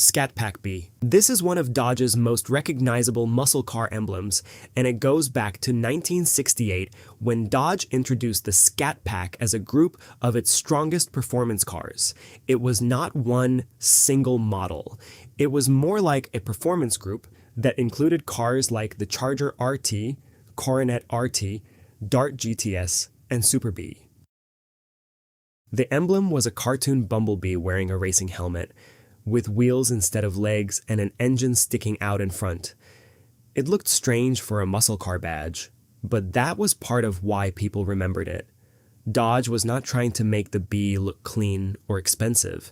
Scat Pack Bee. This is one of Dodge's most recognizable muscle car emblems, and it goes back to 1968 when Dodge introduced the Scat Pack as a group of its strongest performance cars. It was not one single model. It was more like a performance group that included cars like the Charger RT, Coronet RT, Dart GTS, and Super Bee. The emblem was a cartoon bumblebee wearing a racing helmet, with wheels instead of legs and an engine sticking out in front. It looked strange for a muscle car badge, but that was part of why people remembered it. Dodge was not trying to make the Bee look clean or expensive.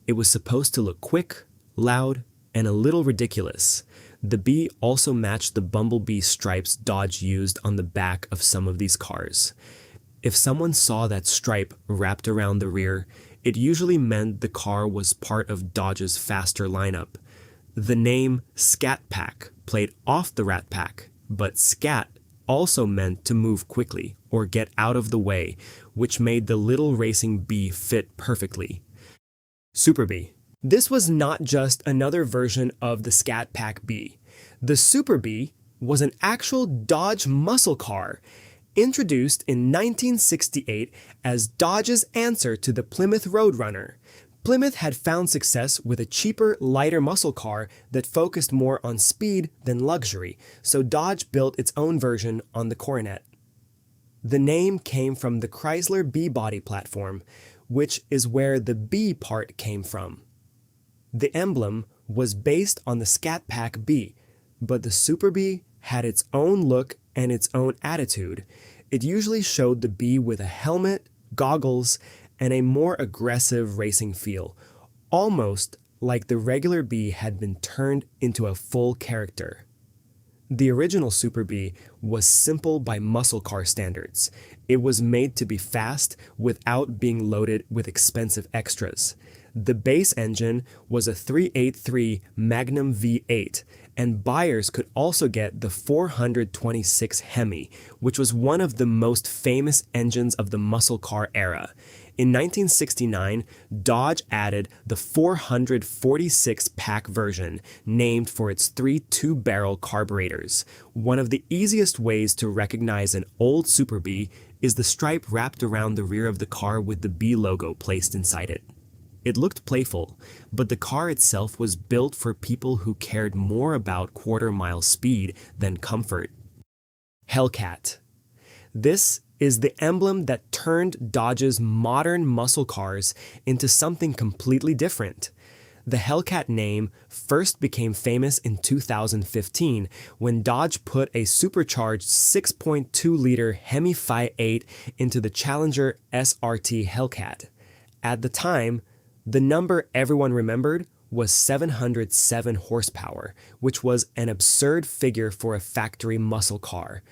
It was supposed to look quick, loud, and a little ridiculous. The Bee also matched the bumblebee stripes Dodge used on the back of some of these cars. If someone saw that stripe wrapped around the rear, it usually meant the car was part of Dodge's faster lineup. The name Scat Pack played off the Rat Pack, but scat also meant to move quickly or get out of the way, which made the little racing bee fit perfectly. Super Bee. This was not just another version of the Scat Pack Bee. The Super Bee was an actual Dodge muscle car, introduced in 1968 as Dodge's answer to the Plymouth Roadrunner. Plymouth had found success with a cheaper, lighter muscle car that focused more on speed than luxury, so Dodge built its own version on the Coronet. The name came from the Chrysler B-body platform, which is where the B part came from. The emblem was based on the Scat Pack Bee, but the Super Bee had its own look and its own attitude. It usually showed the Bee with a helmet, goggles, and a more aggressive racing feel, almost like the regular Bee had been turned into a full character. The original Super Bee was simple by muscle car standards. It was made to be fast without being loaded with expensive extras. The base engine was a 383 Magnum V8, and buyers could also get the 426 Hemi, which was one of the most famous engines of the muscle car era. In 1969, Dodge added the 446 pack version, named for its 3 two-barrel carburetors. One of the easiest ways to recognize an old Super Bee is the stripe wrapped around the rear of the car with the Bee logo placed inside it. It looked playful, but the car itself was built for people who cared more about quarter-mile speed than comfort. Hellcat. This is the emblem that turned Dodge's modern muscle cars into something completely different. The Hellcat name first became famous in 2015 when Dodge put a supercharged 6.2-liter Hemi Phi 8 into the Challenger SRT Hellcat. At the time, the number everyone remembered was 707 horsepower, which was an absurd figure for a factory muscle car.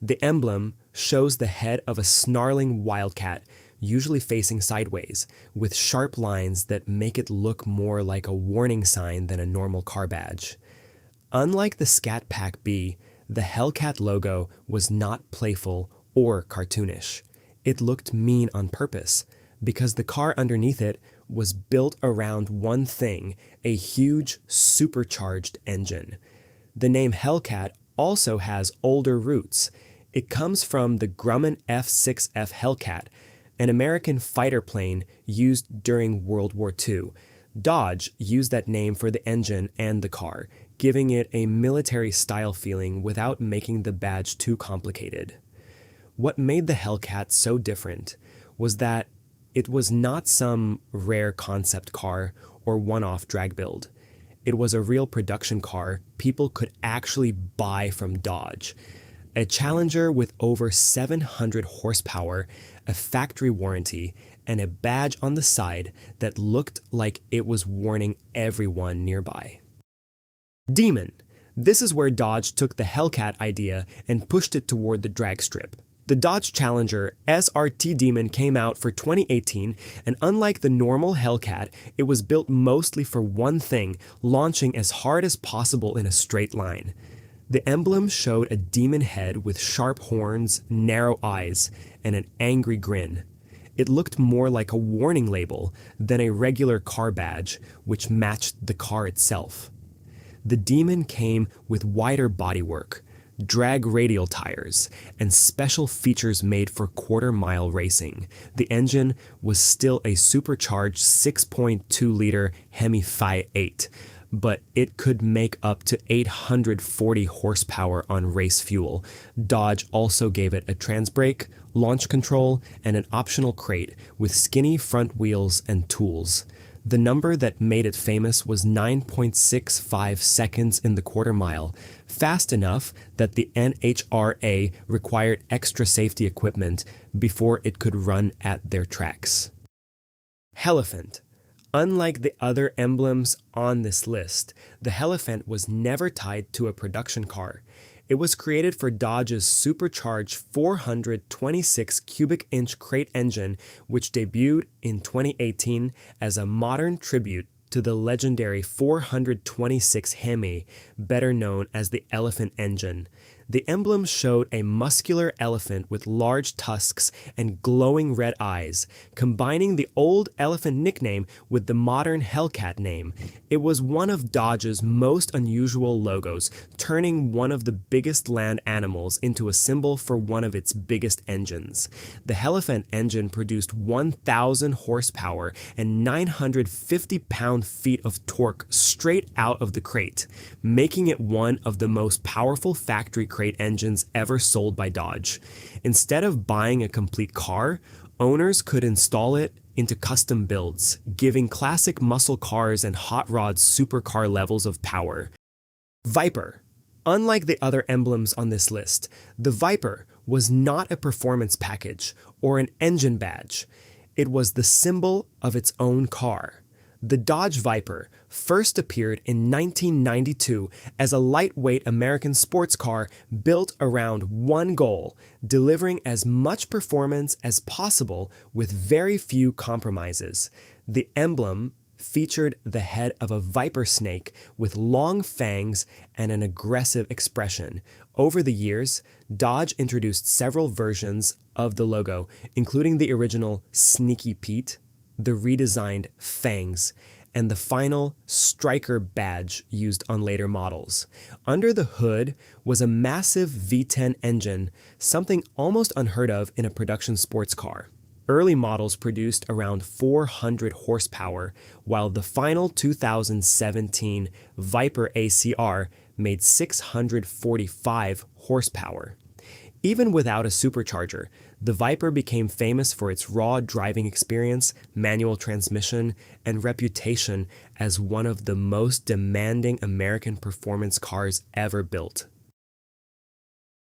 The emblem shows the head of a snarling wildcat, usually facing sideways, with sharp lines that make it look more like a warning sign than a normal car badge. Unlike the Scat Pack Bee, the Hellcat logo was not playful or cartoonish. It looked mean on purpose, because the car underneath it was built around one thing, a huge supercharged engine. The name Hellcat also has older roots. It comes from the Grumman F-6F Hellcat, an American fighter plane used during World War II. Dodge used that name for the engine and the car, giving it a military-style feeling without making the badge too complicated. What made the Hellcat so different was that it was not some rare concept car or one-off drag build. It was a real production car people could actually buy from Dodge. A Challenger with over 700 horsepower, a factory warranty, and a badge on the side that looked like it was warning everyone nearby. Demon. This is where Dodge took the Hellcat idea and pushed it toward the dragstrip. The Dodge Challenger SRT Demon came out for 2018, and unlike the normal Hellcat, it was built mostly for one thing, launching as hard as possible in a straight line. The emblem showed a demon head with sharp horns, narrow eyes, and an angry grin. It looked more like a warning label than a regular car badge, which matched the car itself. The Demon came with wider bodywork, drag radial tires, and special features made for quarter-mile racing. The engine was still a supercharged 6.2-liter Hemi Phi 8, but it could make up to 840 horsepower on race fuel. Dodge also gave it a transbrake, launch control, and an optional crate with skinny front wheels and tools. The number that made it famous was 9.65 seconds in the quarter mile, fast enough that the NHRA required extra safety equipment before it could run at their tracks. Helephant. Unlike the other emblems on this list, the Helephant was never tied to a production car. It was created for Dodge's supercharged 426 cubic inch crate engine, which debuted in 2018 as a modern tribute to the legendary 426 Hemi, better known as the Elephant engine. The emblem showed a muscular elephant with large tusks and glowing red eyes, combining the old elephant nickname with the modern hellcat name. It was one of Dodge's most unusual logos, turning one of the biggest land animals into a symbol for one of its biggest engines. The Helephant engine produced 1,000 horsepower and 950 pound-feet of torque straight out of the crate, making it one of the most powerful factory crate engines ever sold by Dodge. Instead of buying a complete car, owners could install it into custom builds, giving classic muscle cars and hot rod supercar levels of power. Viper. Unlike the other emblems on this list, the Viper was not a performance package or an engine badge. It was the symbol of its own car. The Dodge Viper first appeared in 1992 as a lightweight American sports car built around one goal, delivering as much performance as possible with very few compromises. The emblem featured the head of a viper snake with long fangs and an aggressive expression. Over the years, Dodge introduced several versions of the logo, including the original Sneaky Pete, the redesigned Fangs, and the final Striker badge used on later models. Under the hood was a massive V10 engine, something almost unheard of in a production sports car. Early models produced around 400 horsepower, while the final 2017 Viper ACR made 645 horsepower. Even without a supercharger, the Viper became famous for its raw driving experience, manual transmission, and reputation as one of the most demanding American performance cars ever built.